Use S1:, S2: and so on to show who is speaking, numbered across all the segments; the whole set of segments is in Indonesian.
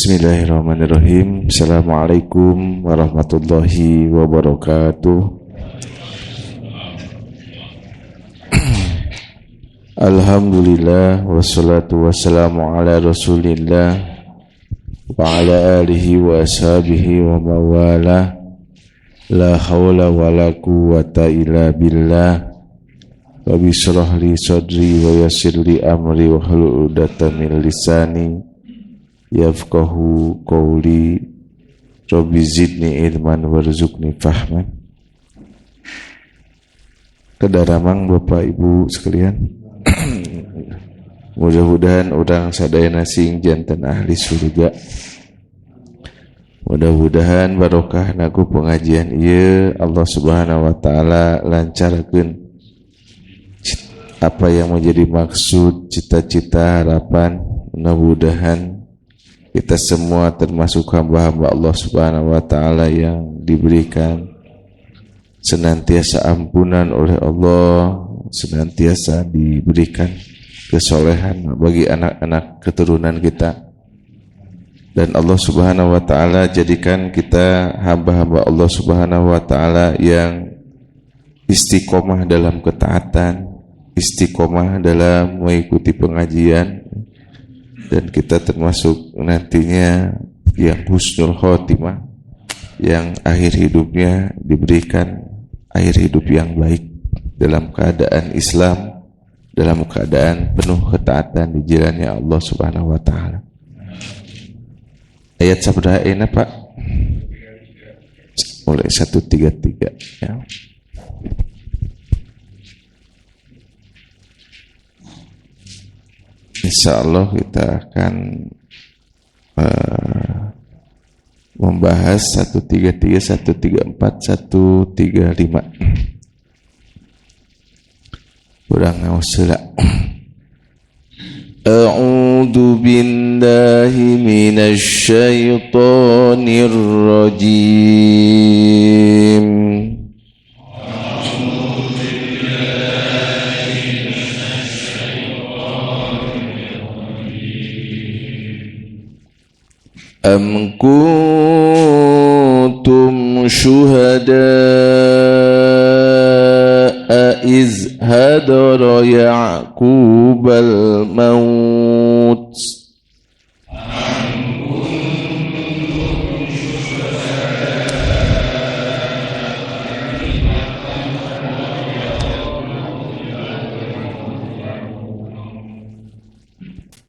S1: Bismillahirrahmanirrahim. Assalamualaikum warahmatullahi wabarakatuh. Alhamdulillah wassalatu wassalamu ala Rasulillah wa ala alihi wa ashabihi wa mawala. La hawla wa la quwwata illa billah. Wa bishrah li sadri wa yassir li amri wa hlul 'uqdatam min lisani yafqahu qawli. Rabbi zidni ilman warzuqni fahman. Kedaramang Bapak Ibu sekalian, mudah-mudahan orang sadayana sing janten ahli surga. Mudah-mudahan barokah nagu pengajian ieu Allah Subhanahu wa taala lancarkeun apa yang menjadi maksud, cita-cita, harapan. Mudah-mudahan kita semua termasuk hamba-hamba Allah Subhanahu wa taala yang diberikan senantiasa ampunan oleh Allah, senantiasa diberikan kesolehan bagi anak-anak keturunan kita. Dan Allah Subhanahu wa taala jadikan kita hamba-hamba Allah Subhanahu wa taala yang istiqomah dalam ketaatan, istiqomah dalam mengikuti pengajian, dan kita termasuk nantinya yang husnul khotimah, yang akhir hidupnya diberikan akhir hidup yang baik dalam keadaan Islam, dalam keadaan penuh ketaatan di jalannya Allah Subhanahu wa taala. Ayat sabda ini Pak? Mulai 133 ya. Insyaallah kita akan membahas 133, 134, 135. Kurang ngausula. A'udzu billahi minasy syaithanir rajim. Am kuntum syuhada'a iz hadara Ya'qubal maut.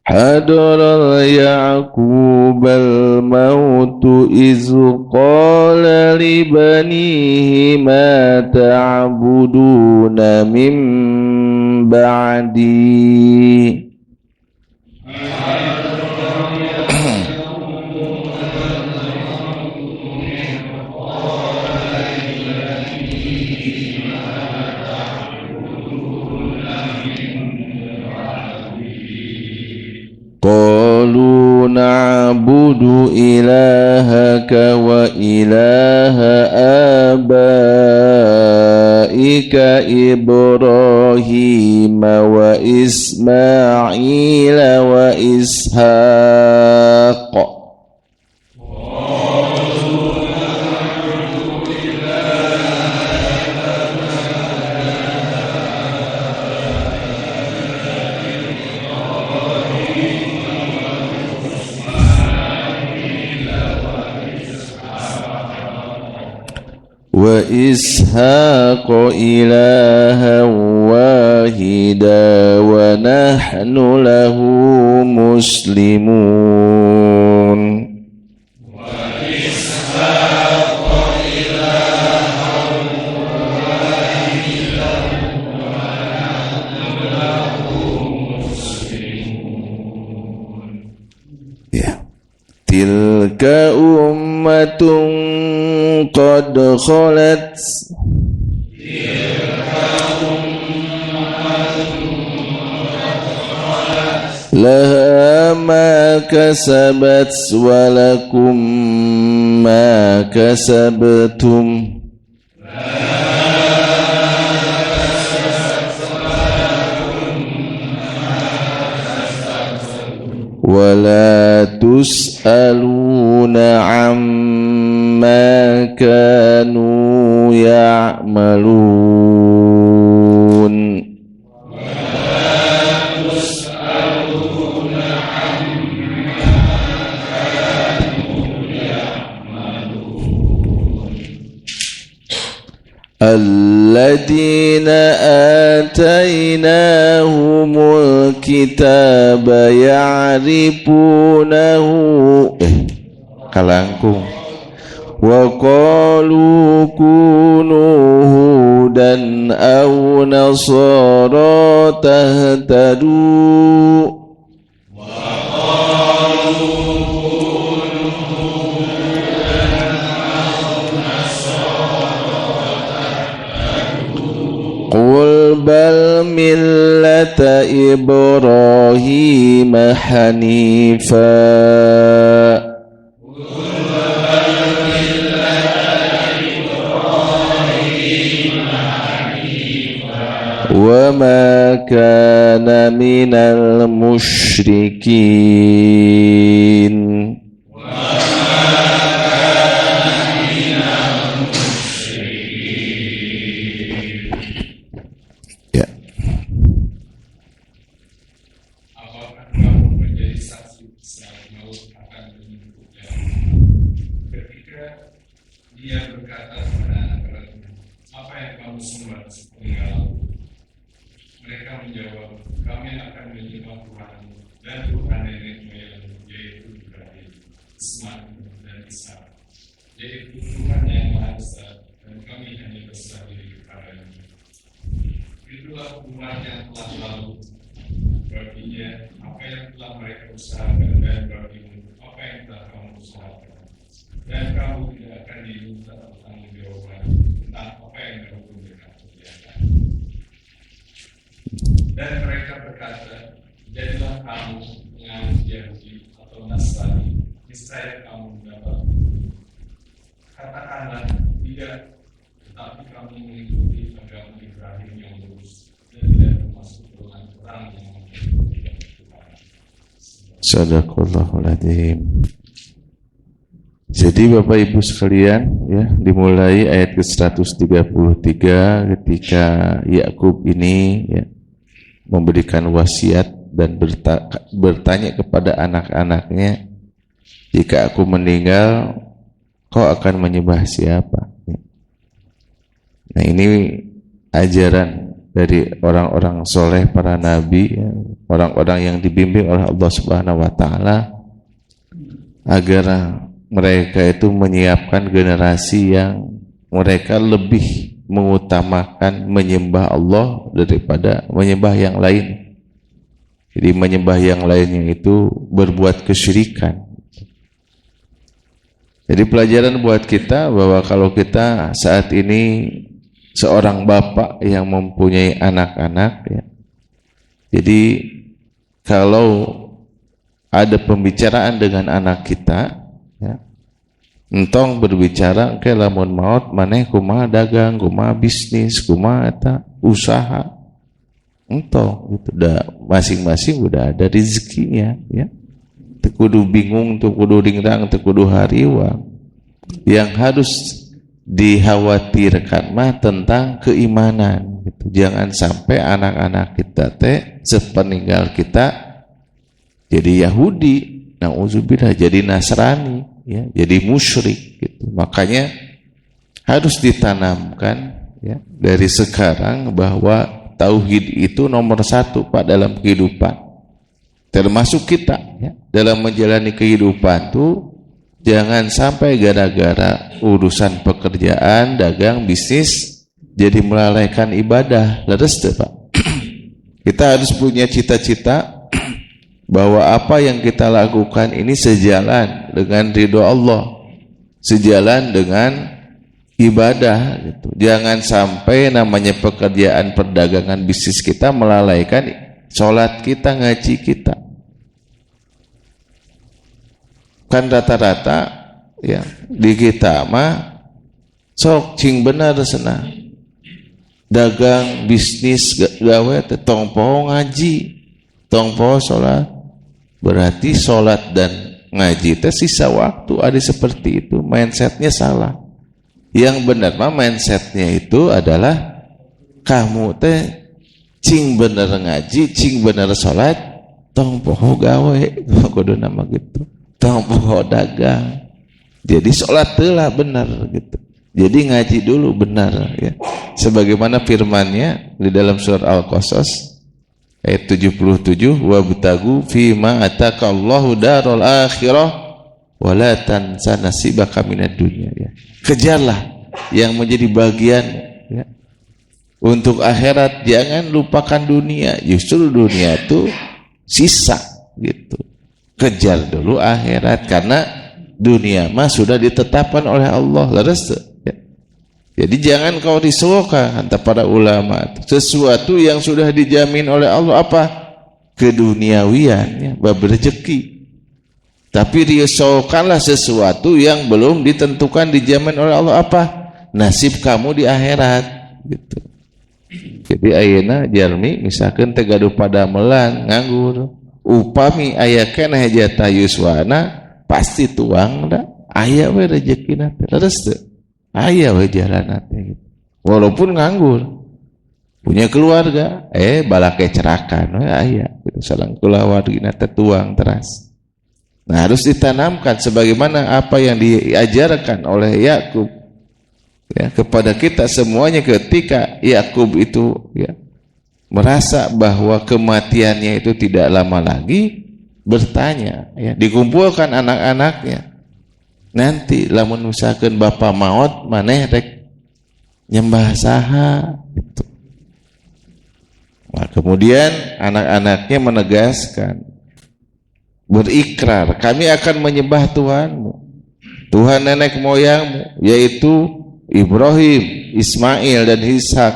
S1: Hadara Ya'qubal mautu iz qala li banihi ma ta'buduna min ba'di. Qalu na'budu ilahaka wa ilaha abaika Ibrahim wa Ismail wa Ishaq. Wa Ishaq ilaha wahida wa nahnu lahu muslimun. Wa Ishaq ilaha wahida wa nahnu lahu muslimun. Ya. Tilka ummatun qad khalat laha ma kasabat wa lakum ma kasabtum. Wala tus'aluna yus'aluna amma kanu ya'malun. Alladzina atainahumul kitaba ya'rifunahu kalangkung wa qalu kunu hudan aw nasara tahtadu. Qul bal millata Ibrahim hanifa wa ma kana minal musyrikin.
S2: Dia berkata kepada anak-anaknya, apa yang kamu sembah sepeninggal? Mereka menjawab, kami akan menyembah Tuhanmu dan Tuhan nenek moyangmu, yaitu Ibrahim, Ismail dan Ishak, yaitu Tuhan yang Maha Esa, dan kami hanya berserah diri kepadanya. Itulah umat yang telah lalu, baginya apa yang telah mereka usahakan, dan bagimu apa yang telah kamu usahakan. Dan kamu tidak akan diminta pertanggungjawaban tentang apa yang kamu gunakan kerjakan. Dan mereka berkata, jadilah kamu penganut Yahudi atau Nasrani, niscaya kamu mendapat. Katakanlah tidak, tetapi kamu mengikuti agama Ibrahim yang lurus dan tidak termasuk golongan orang yang mengikuti Tuhan.
S1: Sadaqallahul adzim. Jadi Bapak Ibu sekalian, ya, dimulai ayat ke-133 ketika Yakub ini, ya, memberikan wasiat dan bertanya kepada anak-anaknya, jika aku meninggal, kau akan menyembah siapa? Nah, ini ajaran dari orang-orang soleh, para nabi, ya, orang-orang yang dibimbing oleh Allah Subhanahu wa Ta'ala, agar mereka itu menyiapkan generasi yang mereka lebih mengutamakan menyembah Allah daripada menyembah yang lain. Jadi menyembah yang lainnya itu berbuat kesyirikan. Jadi pelajaran buat kita bahwa kalau kita saat ini seorang bapak yang mempunyai anak-anak, ya, jadi kalau ada pembicaraan dengan anak kita, ya, entong berbicara ke lamun maut maneh kumaha dagang, kumaha bisnis, kumaha eta usaha, entong itu udah masing-masing udah ada rezekinya, ya. Teu kudu bingung, teu kudu ringrang, teu kudu hariwang. Yang harus dikhawatirkan mah tentang keimanan gitu. Jangan sampai anak-anak kita teh sepeninggal kita jadi Yahudi, na'udzubillah, jadi Nasrani, ya, jadi musyrik gitu. Makanya harus ditanamkan, ya, dari sekarang bahwa tauhid itu nomor satu Pak dalam kehidupan, termasuk kita, ya, dalam menjalani kehidupan tuh jangan sampai gara-gara urusan pekerjaan, dagang, bisnis jadi melalaikan ibadah. Leres tuh Pak. Kita harus punya cita-cita bahwa apa yang kita lakukan ini sejalan dengan ridho Allah, sejalan dengan ibadah gitu. Jangan sampai namanya pekerjaan, perdagangan, bisnis kita melalaikan sholat kita, ngaji kita. Kan rata-rata, ya, di kita mah sok cing benar senang dagang, bisnis, gawe tong poho ngaji, tong poho sholat. Berarti sholat dan ngaji teh sisa waktu, ada seperti itu, mindsetnya salah. Yang benar mah mindsetnya itu adalah kamu teh cing bener ngaji, cing bener sholat, tong poho gawe, kudu nama gitu, tong poho dagang. Jadi sholat telah benar gitu. Jadi ngaji dulu benar ya. Sebagaimana firman-Nya di dalam surat Al-Qasas ayat 77, wabtagu fima ataqallahu darul akhirah wala tansa nasibaka minad dunya ya. Kejarlah yang menjadi bagian ya. Untuk akhirat jangan lupakan dunia. Justru dunia itu sisa gitu. Kejar dulu akhirat karena dunia mah sudah ditetapkan oleh Allah. Leres ya. Jadi jangan kau risaukan kata para ulama. Sesuatu yang sudah dijamin oleh Allah apa? Keduniawian ya, bab rezeki. Tapi risaukanlah sesuatu yang belum ditentukan dijamin oleh Allah apa? Nasib kamu di akhirat gitu. Jadi ayeuna jalmi misalkan teh gaduh padamelan nganggur, upami aya keneh jatah yuswana pasti tuang da, aya we rezekina teh. Leres teu? Aya we jalanna teh gitu. Walaupun nganggur. Punya keluarga, balake cerakan we aya gitu. Salang kulawargina teh tuang teras. Nah, harus ditanamkan sebagaimana apa yang diajarkan oleh Yakub ya kepada kita semuanya ketika Yakub itu ya merasa bahwa kematiannya itu tidak lama lagi, bertanya ya, dikumpulkan anak-anaknya, nanti lamun misalkan bapak maot maneh rek nyembah saha gitu. Nah, kemudian anak-anaknya menegaskan, berikrar, kami akan menyembah Tuhanmu, Tuhan nenek moyangmu, yaitu Ibrahim, Ismail dan Ishak,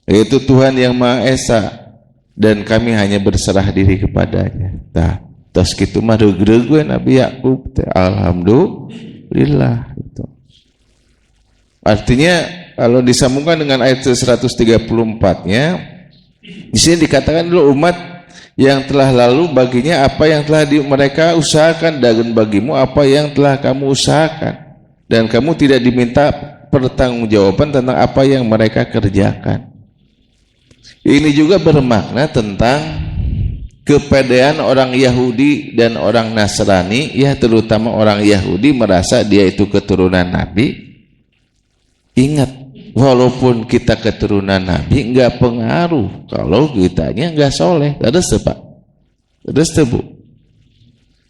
S1: yaitu Tuhan yang Maha Esa, dan kami hanya berserah diri kepadanya. Nah, terus gitu mah reug-reug Nabi Yakub, alhamdulillah gitu. Artinya kalau disambungkan dengan ayat 134-nya, di sini dikatakan dulu umat yang telah lalu baginya apa yang telah mereka usahakan, dan bagimu apa yang telah kamu usahakan, dan kamu tidak diminta pertanggungjawaban tentang apa yang mereka kerjakan. Ini juga bermakna tentang kepedean orang Yahudi dan orang Nasrani ya, terutama orang Yahudi merasa dia itu keturunan Nabi. Ingat, walaupun kita keturunan Nabi enggak pengaruh kalau kitanya enggak soleh. Ada Pak? Ada Bu?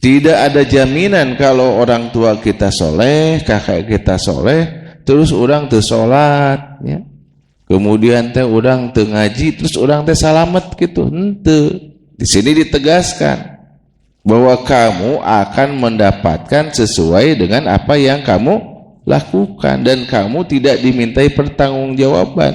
S1: Tidak ada jaminan kalau orang tua kita soleh, kakak kita soleh, terus orang teu sholat ya. Kemudian teh orang teu ngaji, terus orang teh salamet gitu. Henteu. Di sini ditegaskan bahwa kamu akan mendapatkan sesuai dengan apa yang kamu lakukan, dan kamu tidak dimintai pertanggungjawaban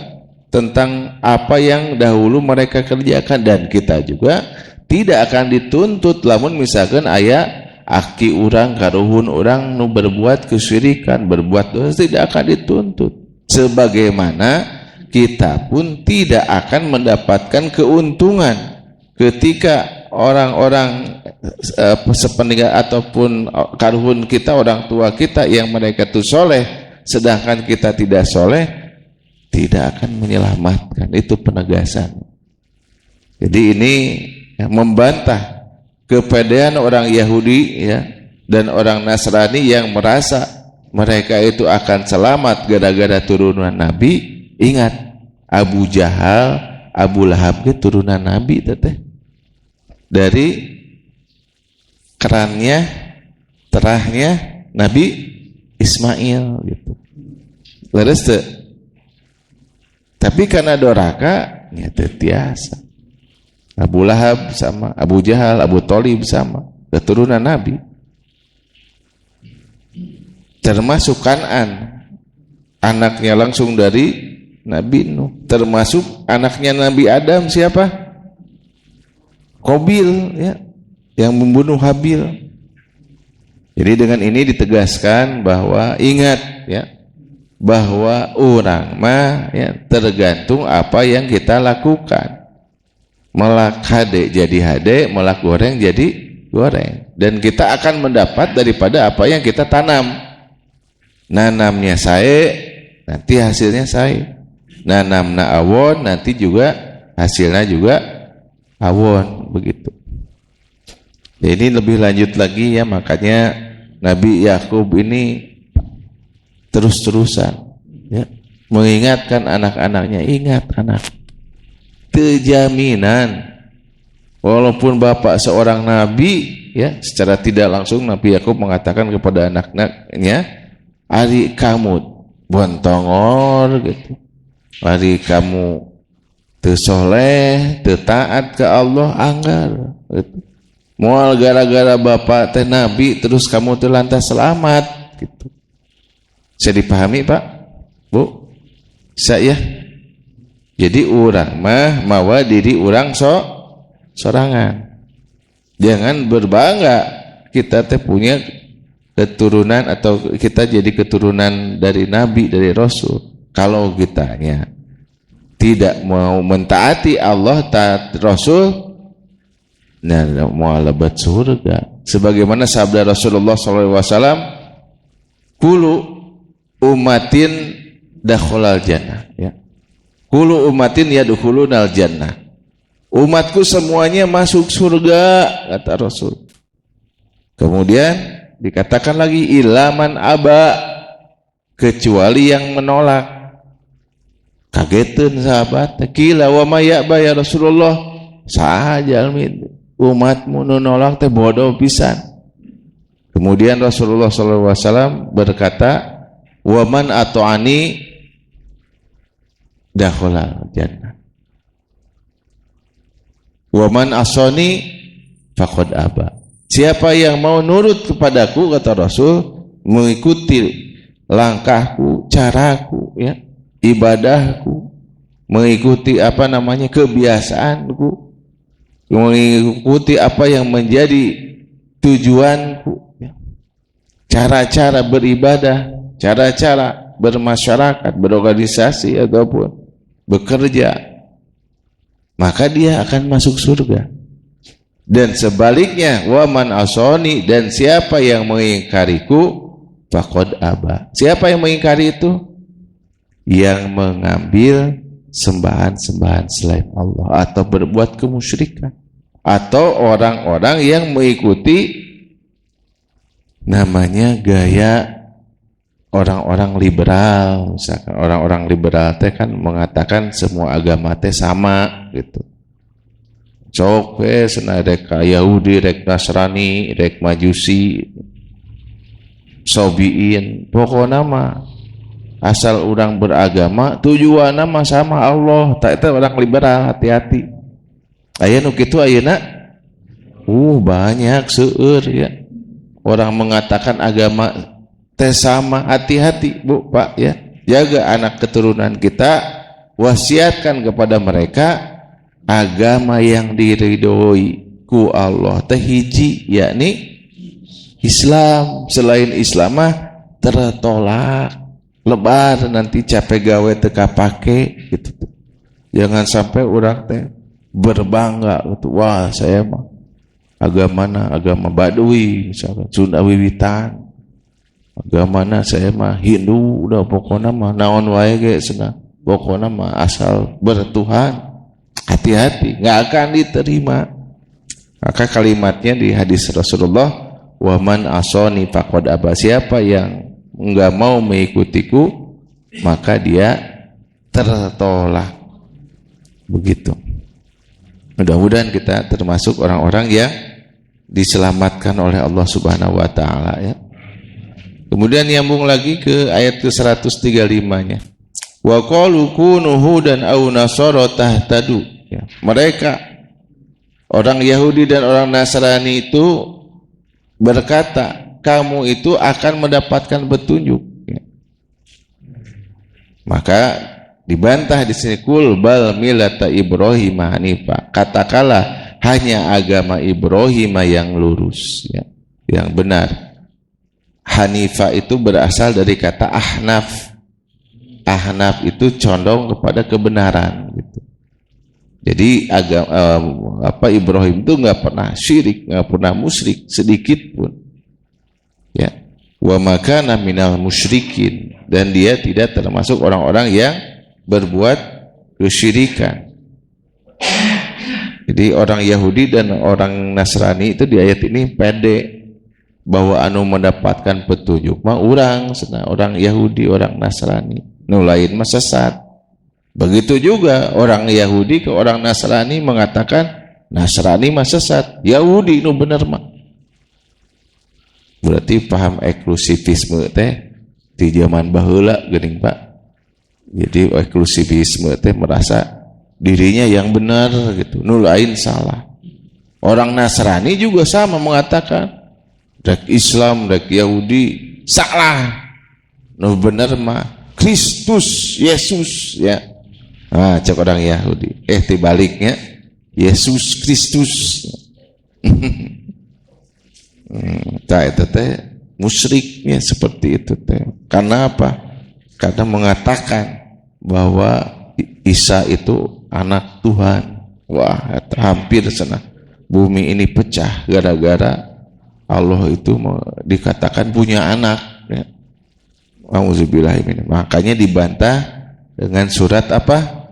S1: tentang apa yang dahulu mereka kerjakan, dan kita juga tidak akan dituntut lamun misalkan aya aki urang karuhun urang nu berbuat kesyirikan, berbuat dosa, tidak akan dituntut. Sebagaimana kita pun tidak akan mendapatkan keuntungan ketika orang-orang sepeninggal ataupun karuhun kita, orang tua kita yang mereka itu soleh sedangkan kita tidak soleh, tidak akan menyelamatkan. Itu penegasan. Jadi ini ya, membantah kepedean orang Yahudi ya dan orang Nasrani yang merasa mereka itu akan selamat gara-gara turunan Nabi. Ingat, Abu Jahal, Abu Lahab itu turunan Nabi teteh. Dari kerannya, terahnya Nabi Ismail gitu. Leres teu? Tapi karena doraka nya teu tiasa. Abu Lahab sama Abu Jahal, Abu Thalib sama keturunan Nabi. Termasuk Kan'an, anaknya langsung dari Nabi Nuh. Termasuk anaknya Nabi Adam siapa? Qabil ya, yang membunuh Habil. Jadi dengan ini ditegaskan bahwa ingat ya, bahwa orang mah ya tergantung apa yang kita lakukan. Melak hade jadi hade, melak goreng jadi goreng. dan kita akan mendapat daripada apa yang kita tanam. Nanamnya sae, nanti hasilnya sae. Nanamna awon, nanti juga hasilnya juga awon, begitu. Ini lebih lanjut lagi ya, makanya Nabi Yakub ini terus-terusan ya, mengingatkan anak-anaknya, ingat anak, terjaminan walaupun bapak seorang nabi ya, secara tidak langsung Nabi Yakub mengatakan kepada anak-anaknya, ari kamu bontongor gitu, ari kamu teu soleh, teu taat ke Allah, anggar gitu. Moal gara-gara bapak teh nabi terus kamu teu lantas selamat gitu. Bisa dipahami Pak? Bu? Saya. Jadi urang mah mawa diri urang sorangan. Jangan berbangga kita teh punya keturunan atau kita jadi keturunan dari nabi, dari rasul. Kalau kitanya tidak mau mentaati Allah, taat rasul, nah mau lebat surga. Sebagaimana sabda Rasulullah SAW, kulu umatin dakhalal jannah ya. Kulu umatin yadkhulunal jannah. Umatku semuanya masuk surga, kata Rasul. Kemudian dikatakan lagi ilaman aba, kecuali yang menolak. Kageteun sahabat, kila wa ma ya'ba ya Rasulullah, saja almin umatmu nu nolak teh bodoh pisan. Kemudian Rasulullah SAW berkata, wa man ata'ani dakhala jannah, wa man asani faqad aba. Siapa yang mau nurut kepadaku, kata Rasul, mengikuti langkahku, caraku ya, ibadahku, mengikuti kebiasaanku, mengikuti apa yang menjadi tujuanku ya. Cara-cara beribadah, cara-cara bermasyarakat, berorganisasi ataupun bekerja, maka dia akan masuk surga. Dan sebaliknya, waman asoni, dan siapa yang mengingkariku faqad aba. Siapa yang mengingkari itu? Yang mengambil sembahan-sembahan selain Allah atau berbuat kemusyrikan, atau orang-orang yang mengikuti namanya gaya orang-orang liberal. Misalkan orang-orang liberal teh kan mengatakan semua agama teh sama gitu. Cok cenah rek Yahudi, rek Nasrani, rek Majusi, Sobiin, pokoknya mah asal orang beragama tujuan mah sama Allah. Tak itu orang liberal, hati-hati. Aya nu kitu ayeuna banyak seueur ya. Orang mengatakan agama teh sama, hati-hati Bu, Pak ya. Jaga anak keturunan kita, wasiatkan kepada mereka agama yang diridhoi ku Allah teh hiji, yakni Islam. Selain Islam mah tertolak, lebar nanti capek gawe teka pake gitu. Jangan sampai orang teh berbangga gitu, wah saya mah agamana agama Baduy misalkan, Sunda Wiwitan. Agamana saya mah Hindu, udah pokoknya mah naon wae ge cenah, pokoknya mah asal bertuhan. Hati-hati, nggak akan diterima. Maka kalimatnya di hadis Rasulullah, waman asoni faqad aba. Siapa yang nggak mau mengikutiku, maka dia tertolak. Begitu. Mudah-mudahan kita termasuk orang-orang yang diselamatkan oleh Allah Subhanahu wa taala ya. Kemudian nyambung lagi ke ayat ke-135-nya. Wa qalu kunu hudan aw nasara tahtadu ya. Mereka orang Yahudi dan orang Nasrani itu berkata, kamu itu akan mendapatkan petunjuk ya. Maka dibantah di sini, kul bal millata Ibrahim hanifa, katakanlah hanya agama Ibrahim yang lurus ya, yang benar. Hanifa itu berasal dari kata ahnaf. Ahnaf itu condong kepada kebenaran gitu. Jadi Ibrahim itu nggak pernah syirik, nggak pernah musyrik sedikit pun. Ya, wa makana minal musyrikin, dan dia tidak termasuk orang-orang yang berbuat kesyirikan. Jadi orang Yahudi dan orang Nasrani itu di ayat ini pede bahwa anu mendapatkan petunjuk mah orang Yahudi, orang Nasrani, nu lain mah sesat. Begitu juga orang Yahudi ke orang Nasrani mengatakan Nasrani mah sesat, Yahudi nu bener mah. Berarti paham eksklusivisme teh di zaman baheula geuning Pak. Jadi eksklusivisme teh merasa dirinya yang benar gitu, nu lain salah. Orang Nasrani juga sama mengatakan rek Islam, rek Yahudi salah, nu bener mah Kristus, Yesus ya. Cek orang Yahudi, tibaliknya Yesus Kristus. Itu teh musyriknya seperti itu teh. Karena apa? Karena mengatakan bahwa Isa itu anak Tuhan. Wah, hampir sana bumi ini pecah gara-gara Allah itu dikatakan punya anak. Ya. Auzubillahi. Makanya dibantah dengan surat apa?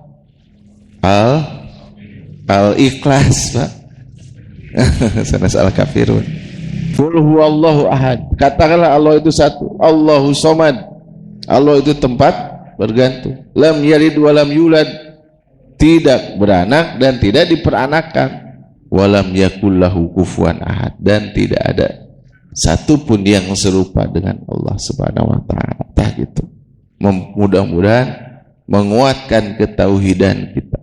S1: Al-Ikhlas, Pak. Sanas Al-Kafirun. Qul huwallahu ahad. Katakanlah Allah itu satu. Allahu somad. Allah itu tempat bergantung. Lam yalid wa lam yulad. Tidak beranak dan tidak diperanakan. Walam yakul lahu kufuwan ahad. Dan tidak ada satu pun yang serupa dengan Allah Subhanahu wa taala. Gitu. Mudah-mudahan menguatkan ketauhidan kita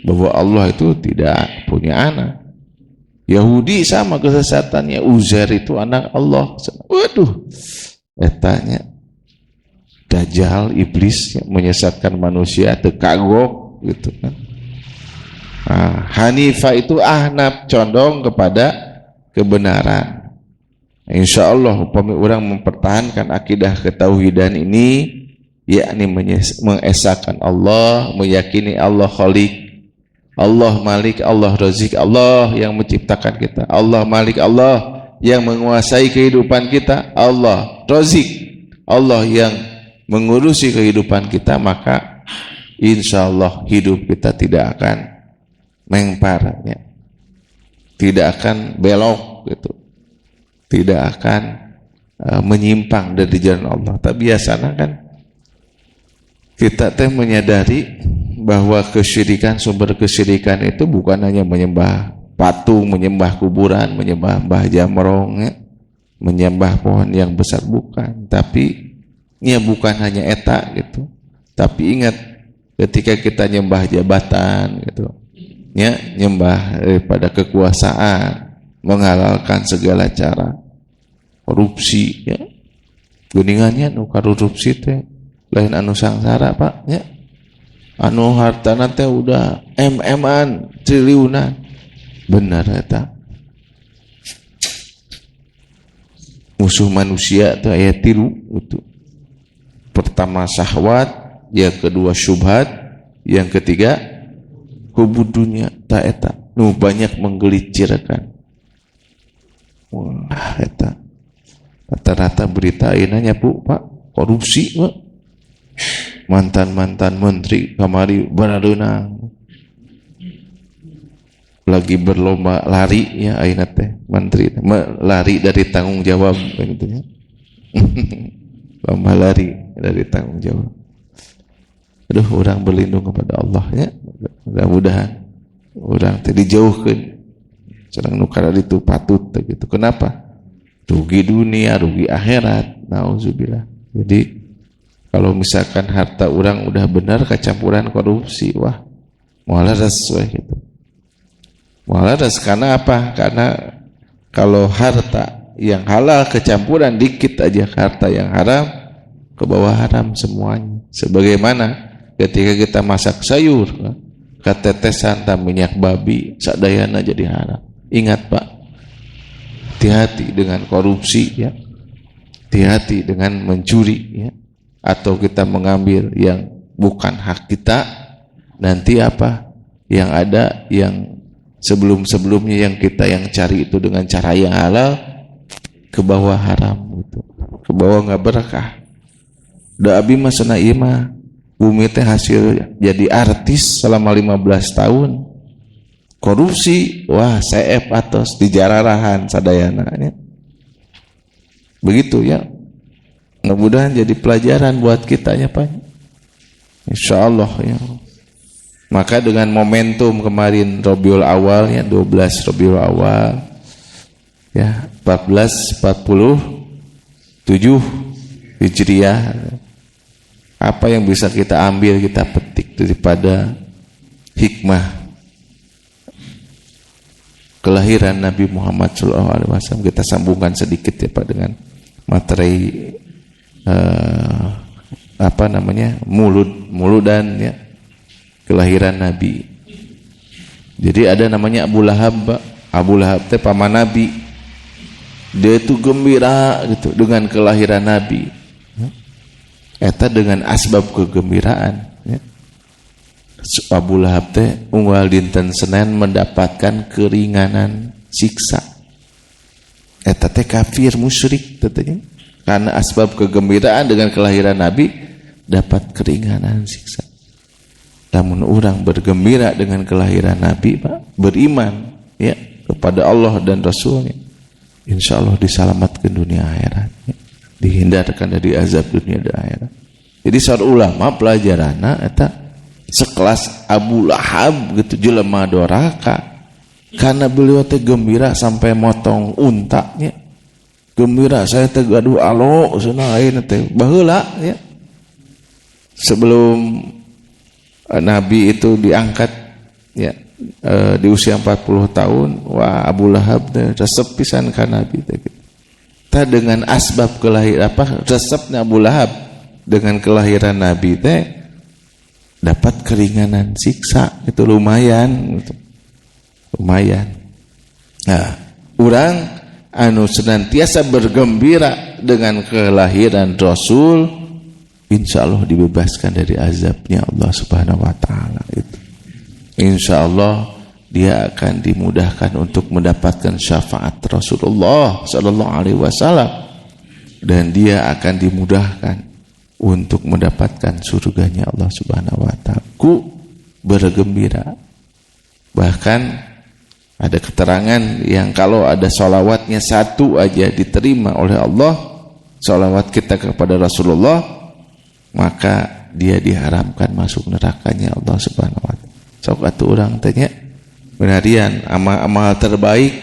S1: bahwa Allah itu tidak punya anak. Yahudi sama kesesatannya, Uzair itu anak Allah. Waduh, etanya Dajjal, iblis yang menyesatkan manusia, tekagok gitu kan. Hanifah itu ahnaf, condong kepada kebenaran. Insya Allah upami orang mempertahankan akidah ketauhidan ini, yakni mengesahkan Allah, meyakini Allah Khaliq, Allah Malik, Allah Razik, Allah yang menciptakan kita, Allah Malik, Allah yang menguasai kehidupan kita, Allah Razik, Allah yang mengurusi kehidupan kita, maka insya Allah hidup kita tidak akan mengpar, ya. Tidak akan belok gitu, tidak akan menyimpang dari jalan Allah. Tapi biasanya kan kita menyadari bahwa kesyirikan, sumber kesyirikan itu bukan hanya menyembah patung, menyembah kuburan, menyembah Mbah Jamrong, ya, menyembah pohon yang besar, bukan. Tapi ya bukan hanya eta gitu. Tapi ingat ketika kita nyembah jabatan gitu, ya, nyembah pada kekuasaan, menghalalkan segala cara, korupsi, ya. Geningannya nu korupsi teh lain anu sangsara, Pak, ya. Anu hartana teh udah MM-an, triliunan. Benar eta. Musuh manusia teh aya 3 gitu. Pertama syahwat, yang kedua syubhat, yang ketiga hubud dunya, ta eta nu banyak menggelincirkan. Wah, eta rata-rata berita ayeuna Bu, Pak, korupsi, Pak. Mantan-mantan menteri kamari barareunang lagi berlomba lari, ya, ayeuna teh menteri lari dari tanggung jawab gitu ya. Lomba lari dari tanggung jawab. Aduh, orang berlindung kepada Allah, ya. Mudah-mudahan orang teh dijauhkeun sareng nu kada ditu patut gitu. Kenapa? Rugi dunia, rugi akhirat. Nauzubillah. Jadi kalau misalkan harta orang udah benar kecampuran korupsi, wah, mualaras gitu. Mualaras karena apa? Karena kalau harta yang halal kecampuran dikit aja harta yang haram, ke bawah haram semuanya. Sebagaimana ketika kita masak sayur, ketetesan tam minyak babi, sadayana jadi haram. Ingat, Pak, hati-hati dengan korupsi, ya. Hati-hati dengan mencuri, ya. Atau kita mengambil yang bukan hak kita, nanti apa? yang ada, yang sebelum-sebelumnya yang kita yang cari itu dengan cara yang halal, ke bawah haram gitu, ke bawah nggak berkah. Da abi mah cenah ieu mah bumi teh hasil jadi artis selama 15 tahun. Korupsi, wah CF atos dijararahan sadayana nya. Begitu ya. Mudah-mudahan jadi pelajaran buat kitanya Pak. Insyaallah ya. Maka dengan momentum kemarin Rabiul Awal ya, 12 Rabiul Awal ya, 1447 Hijriah, apa yang bisa kita ambil, kita petik daripada hikmah kelahiran Nabi Muhammad SAW. Kita sambungkan sedikit ya Pak dengan materi muludan ya, kelahiran Nabi. Jadi ada namanya Abu Lahab. Abu Lahab teh paman Nabi. Dia itu gembira gitu dengan kelahiran Nabi. Eta dengan asbab kegembiraan ya. Abu Lahab teh unggal dinten Senin mendapatkan keringanan siksa. Eta teh kafir musyrik tetenya. Karena asbab kegembiraan dengan kelahiran Nabi dapat keringanan siksa. Namun orang bergembira dengan kelahiran Nabi Pak, beriman ya kepada Allah dan Rasulnya, insya Allah diselamatkan dunia akhirat ya. Dihindarkan dari azab dunia dan akhirat. Jadi saur ulama pelajaranna eta sekelas Abu Lahab gitu jelema doraka, karena beliau teh gembira sampai motong untanya. Gembira saya teh gaduh alo cenah lain teh baheula ya. Sebelum Nabi itu diangkat ya, di usia 40 tahun, wah Abu Lahab teh resep pisan ka Nabi teh. Ta dengan asbab kelahiran resepnya Abu Lahab dengan kelahiran Nabi teh dapat keringanan siksa, itu lumayan gitu. Lumayan. Nah, orang anu senantiasa bergembira dengan kelahiran Rasul, insya Allah dibebaskan dari azabnya Allah Subhanahu wa ta'ala itu. Insya Allah dia akan dimudahkan untuk mendapatkan syafaat Rasulullah sallallahu alaihi wasallam, dan dia akan dimudahkan untuk mendapatkan surganya Allah Subhanahu wa ta'ala. Ku bergembira. Bahkan ada keterangan yang kalau ada sholawatnya satu aja diterima oleh Allah, sholawat kita kepada Rasulullah, maka dia diharamkan masuk nerakanya Allah Subhanahu wa ta'ala. Sok atuh urang tanya benarian amal-amal terbaik,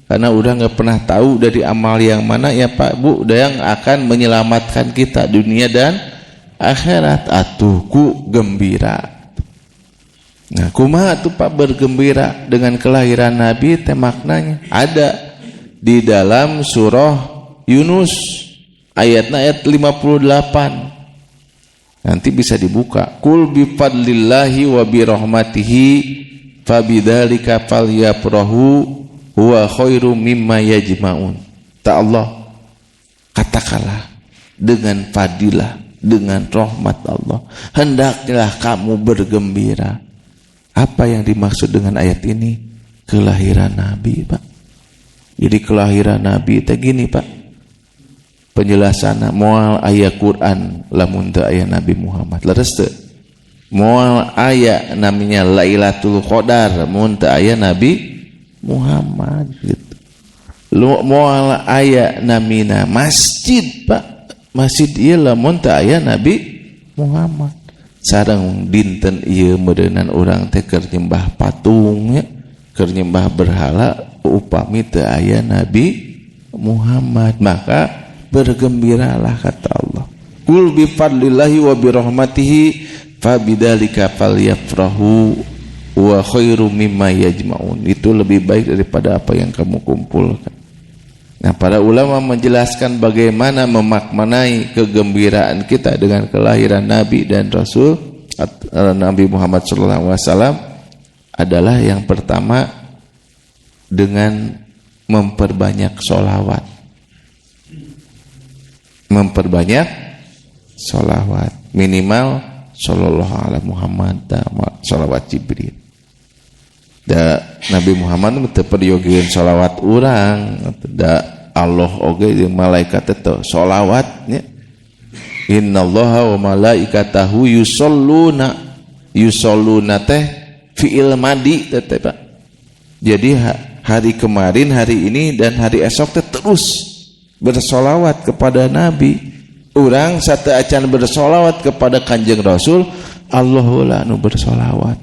S1: karena udah nggak pernah tahu dari amal yang mana ya Pak Bu yang akan menyelamatkan kita dunia dan akhirat. Atuh ku gembira. Nah, kumaha tuh Pak bergembira dengan kelahiran Nabi teh maknanya ada di dalam surah Yunus ayatnya ayat 58. Nanti bisa dibuka. Kul bi fadlillahi wa bi rahmatihi fabidzalika falyafrahu huwa khairum mimma yajmaun. Ta Allah katakanlah dengan fadilah, dengan rahmat Allah, hendaklah kamu bergembira. Apa yang dimaksud dengan ayat ini? Kelahiran Nabi Pak. Jadi kelahiran Nabi teh gini Pak, penjelasannya moal aya Quran lamun teu aya Nabi Muhammad leres teu. Moal aya namanya Lailatul Qadar mun teu aya Nabi Muhammad gitu. Moal aya namina masjid Pak, masjid ieu lamun teu aya Nabi Muhammad. Sareng dinten ieu meureunnan urang teh keur nyembah patungnya, keur nyembah berhala, upami teu aya Nabi Muhammad, maka bergembiralah kata Allah. Qul bi fadlillahi wa bi rahmatihi fabidzalika falyafrahu wa khairum mimma yajmaun. Itu lebih baik daripada apa yang kamu kumpulkan. Nah, para ulama menjelaskan bagaimana memaknai kegembiraan kita dengan kelahiran Nabi dan Rasul Nabi Muhammad SAW adalah yang pertama dengan memperbanyak sholawat. Memperbanyak sholawat, minimal sallallahu alaihi Muhammad, sholawat Jibril. da Nabi Muhammad teu peryogeun sholawat urang, da Allah oge jeung malaikat teh sholawatnya. Innallaha wa malaikatahu yusholluna teh fi'il madi teh Pak. Jadi hari kemarin, hari ini dan hari esok teh terus bersolawat kepada Nabi. Urang sate acan bersolawat kepada Kanjeng Rasul, Allahu la nu bersolawat.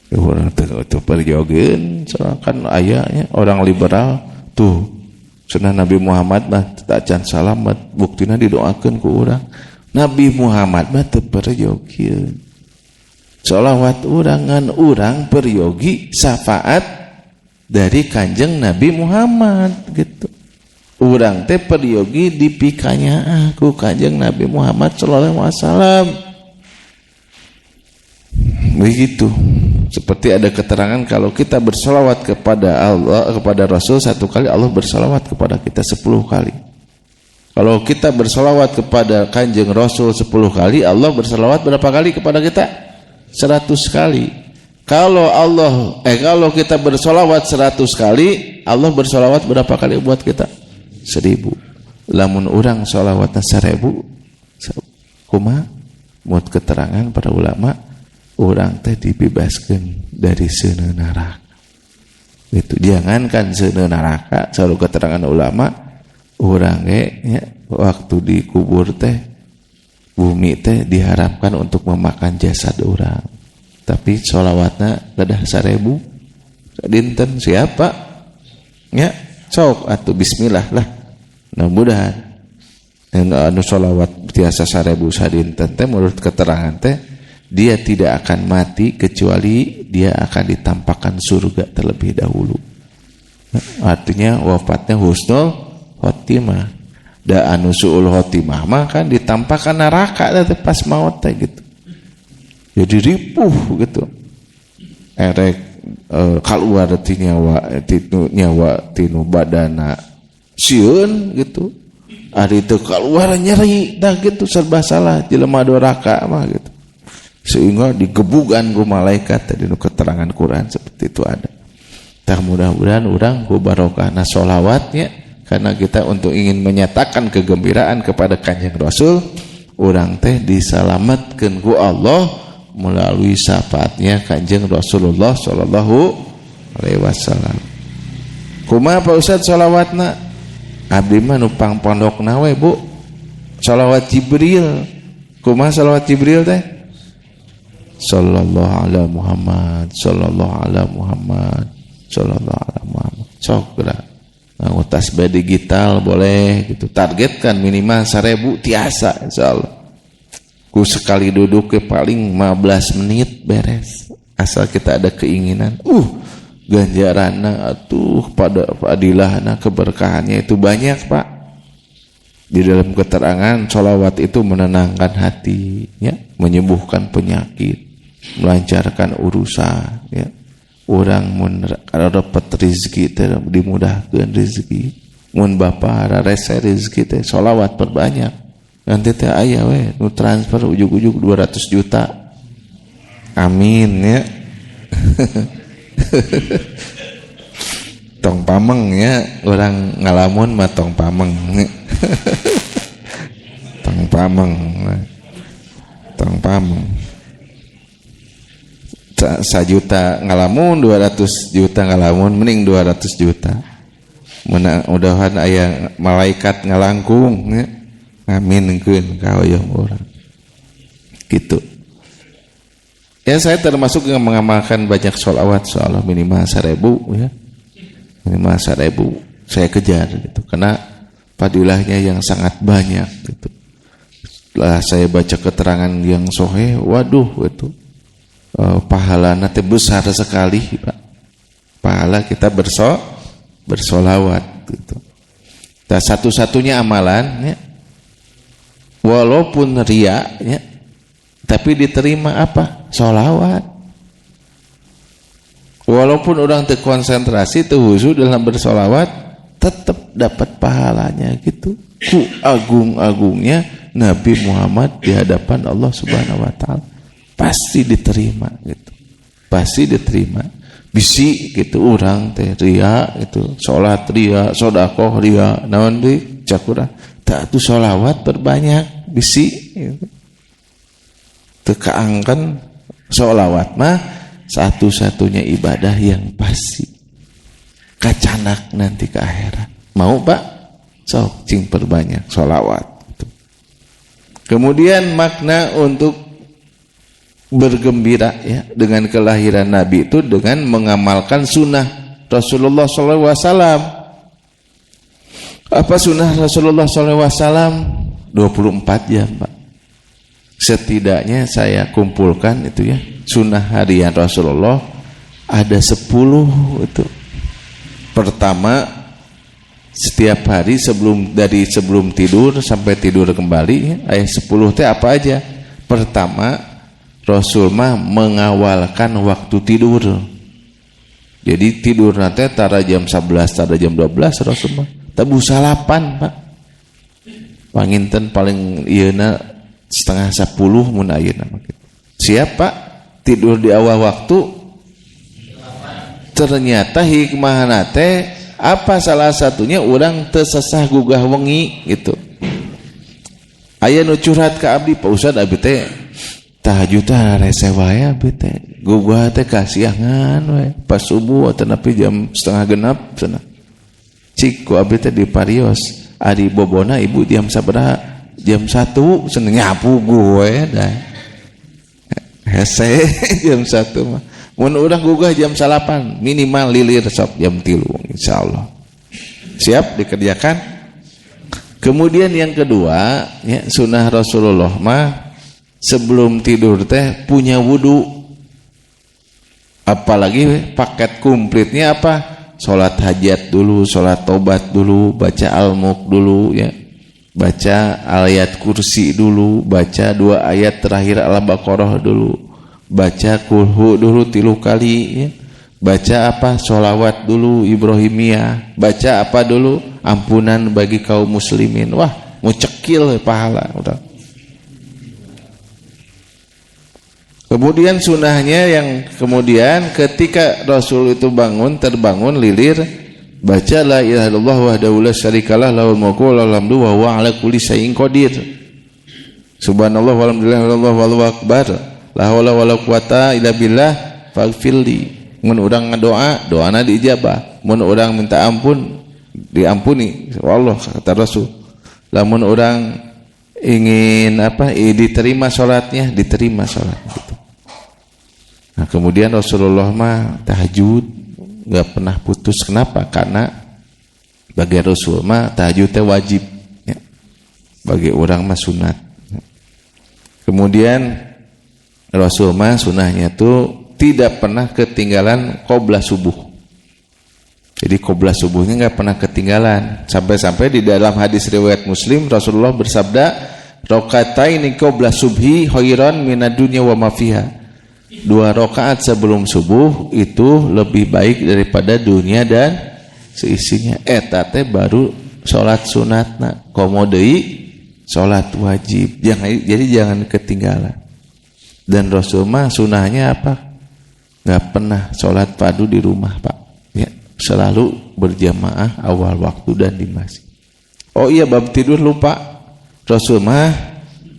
S1: Urang teu perjogeun kan ayanya orang liberal tuh. Sunah Nabi Muhammad mah acan salamet, buktina didoakeun ku urang. Nabi Muhammad mah teu perjogeun. Sholawat urang ngan urang peryogi syafaat dari Kanjeng Nabi Muhammad gitu. Urang teh peryogi dipikanya aku Kanjeng Nabi Muhammad sallallahu alaihi wasallam. Begitu. Seperti ada keterangan kalau kita bersolawat kepada Allah, kepada Rasul 1 kali, Allah bersolawat kepada kita 10 kali. Kalau kita bersolawat kepada Kanjeng Rasul 10 kali, Allah bersolawat berapa kali kepada kita? 100 kali. Kalau kita bersolawat 100 kali, Allah bersolawat berapa kali buat kita? 1000. Lamun urang solawatna 1000, kumaha? Mut keterangan para ulama, urang teh dibebaskeun dari seuneu neraka. Itu jangankan seuneu neraka, selalu keterangan ulama, urang nya waktu dikubur teh bumi teh diharapkan untuk memakan jasad urang. Tapi sholawatna gadah 1000 dinten siapa? Ya, sok atuh bismillah lah. Mudah-mudahan anu sholawat tiasa 1000 sadinten teh menurut keterangan teh dia tidak akan mati kecuali dia akan ditampakkan surga terlebih dahulu. Artinya wafatnya husnul khotimah. Da anu suul khotimah mah kan ditampakkan neraka teh pas maut teh gitu. Jadi ripuh gitu. Erek kaluar ti nyawa tinu badana sieun gitu. Ari teu kaluar nyeri dah gitu serba salah jelema doraka mah gitu. Sehingga digebugan ku malaikat tadi keterangan Quran seperti itu ada. Tah mudah-mudahan urang ku barokahna sholawatnya karena kita untuk ingin menyatakan kegembiraan kepada Kanjeng Rasul, urang teh disalamatkeun ku Allah melalui syafaatnya Kanjeng Rasulullah sallallahu alaihi wasallam. Kumaha Pak Ustaz sholawatna? Abdi mah nu pangpondokna we Bu. Sholawat Jibril. Kumaha sholawat Jibril teh? Sallallahu ala Muhammad, sallallahu ala Muhammad, sallallahu ala Muhammad. Sok gerak. Nah, tasbih digital boleh gitu. Targetkan minimal 1000 tiasa insyaallah. Ku sekali duduk ke paling 15 menit beres. Asal kita ada keinginan. Ganjaranna atuh pada fadilahna keberkahannya itu banyak, Pak. Di dalam keterangan sholawat itu menenangkan hati, ya, menyembuhkan penyakit, melancarkan urusan, ya. Orang mun dapat rezeki teh dimudahkeun rezeki. Mun bapa rarese rezeki teh sholawat perbanyak. Nanti teh aya we nu transfer ujug-ujug 200 juta. Amin ya. Tong pameng ya, orang ngalamun mah tong pameng. Tong pameng. Tong pameng. 1 juta ngalamun, 200 juta ngalamun, mending 200 juta. Mudah-mudahan aya malaikat ngalangkung ya. Ngaminkeun ka hoyong urang. Gitu. Ya, saya termasuk yang mengamalkan banyak sholawat, insyaallah minimal 1000 ya. Minimal 1000 saya kejar gitu karena fadilahnya yang sangat banyak gitu. Setelah saya baca keterangan yang sahih, waduh itu pahalana teh besar sekali, Pak. Pahala kita bersolawat gitu. Dan satu-satunya amalan ya, walaupun riya ya, tapi diterima apa? Sholawat. Walaupun orang terkonsentrasi terhusu dalam bersolawat, tetap dapat pahalanya gitu. Ku agung-agungnya Nabi Muhammad di hadapan Allah Subhanahu wa taala pasti diterima gitu. pasti diterima. Bisi gitu orang teh ria gitu, salat ria, sedekah ria, naon deui cakura tak tu sholawat berbanyak bisi gitu. Teu kaangkan sholawat mah satu-satunya ibadah yang pasti kacanak nanti ke akhirat. Mau Pak? Sok cing perbanyak sholawat gitu. Kemudian makna untuk bergembira ya dengan kelahiran Nabi itu dengan mengamalkan sunnah Rasulullah SAW. Apa sunnah Rasulullah SAW? 24 jam Pak. Setidaknya saya kumpulkan itu ya sunnah harian Rasulullah ada 10 itu. Pertama, setiap hari sebelum tidur sampai tidur kembali ya, ayat 10 teh apa aja? Pertama, Rasul mah mengawalkan waktu tidur. Jadi tidur nanti tara jam 11 tara jam 12 Rasul mah tabu salapan Pak. Panginten paling ieuna setengah 10 mun ayeuna mah kitu. Siap Pak? Tidur di awal waktu. Ternyata hikmahna teh apa salah satunya orang teu sesah gugah wengi gitu. Aya nu curhat ka abdi, Pak Ustad abdi teh tahajud teh rese wae abdi teh. Gugah teh kasiangan we pas subuh atau nepi jam 8:30 cenah. Cik ku abdi teh di parios ari bobona ibu jam sabaraha? Jam 1 cenah nyapu gue dah. Hese jam 1 mah. Mun urang gugah jam 8 minimal lilir sok jam 3 insyaallah. Siap dikerjakan. Kemudian yang kedua ya sunnah Rasulullah mah sebelum tidur teh punya wudu. Apalagi paket komplitnya apa? Salat hajat dulu, salat tobat dulu, baca al-mulk dulu ya. Baca ayat kursi dulu, baca 2 ayat terakhir Al-Baqarah dulu, baca kulhu dulu 3 kali ya. Baca apa? Sholawat dulu Ibrahimiyah. Baca apa dulu? Ampunan bagi kaum muslimin. Wah, mau cekil pahala udah. Kemudian sunnahnya yang kemudian ketika Rasul itu terbangun lilir, baca la ilaha illallah wahdahu la syarikalah lahul mulku wa lahul hamdu wa huwa ala kulli syai'in qadir. Subhanallah walhamdulillah wallahu akbar. La haula wala quwata illa billah faghfirli. Mun urang ngadoa, doana diijabah. Mun urang minta ampun, diampuni Allah kata Rasul. Lamun urang ingin diterima salatnya, diterima salat gitu. Nah, kemudian Rasulullah mah tahajud enggak pernah putus. Kenapa? Karena bagi Rasul mah tahajud teh wajib ya. Bagi orang mah sunat. Kemudian Rasul mah sunahnya tuh tidak pernah ketinggalan qoblah subuh. Jadi qoblah subuhnya enggak pernah ketinggalan. Sampai-sampai di dalam hadis riwayat Muslim Rasulullah bersabda, "Raqataini qoblah subhi khairan minad dunya wa ma fiha." 2 rakaat sebelum subuh itu lebih baik daripada dunia dan seisinya. Eta teh baru salat sunatna. Komo deui salat wajib. Jadi jangan ketinggalan. Dan Rasul mah sunahnya apa? Enggak pernah salat fardu di rumah, Pak. Ya, selalu berjamaah awal waktu dan di masjid. Oh iya, bab tidur lupa. Rasul mah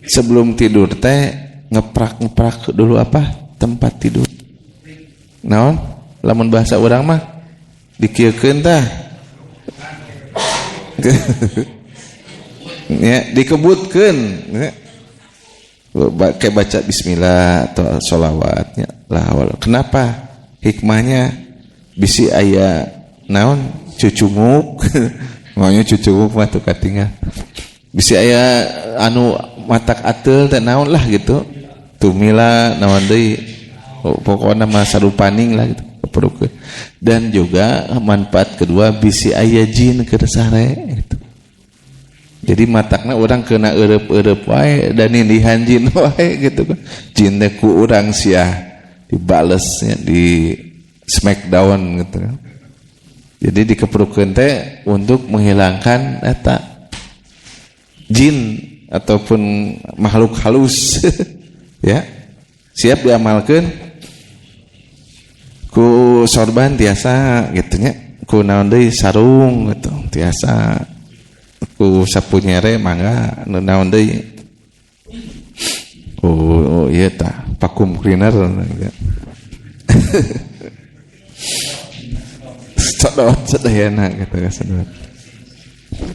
S1: sebelum tidur teh ngeprak dulu apa? Tempat tidur. Naon? Lamun bahasa urang mah dikieukeun tah. Ya, dikebutkeun. Ya. Kayak baca bismillah atau sholawatnya. Lah, kenapa? Hikmahnya bisi aya naon? Cucunguk. Maunya cucunguk mah tuh katingal. Bisi aya anu matak ateul teh naon lah gitu. Tumila naon deui pokokna mah sarupaning lah gitu. Dan juga manfaat kedua bisi aya jin keur sare gitu. Jadi matakna orang kena eureup-eureup wae dan nindihan jin wae gitu kan. Jin teh ku urang sia dibalesnya di smackdown gitu kan. Jadi dikeperukeun teh untuk menghilangkan eta jin ataupun makhluk halus. Ya, siap diamalkan. ku sorban tiasa gitu nya, ku naon deui sarung gitu tiasa, ku sapu nyere mangga naon deui. Oh iya tah vacuum cleaner sedot sedayana gitu kan sedot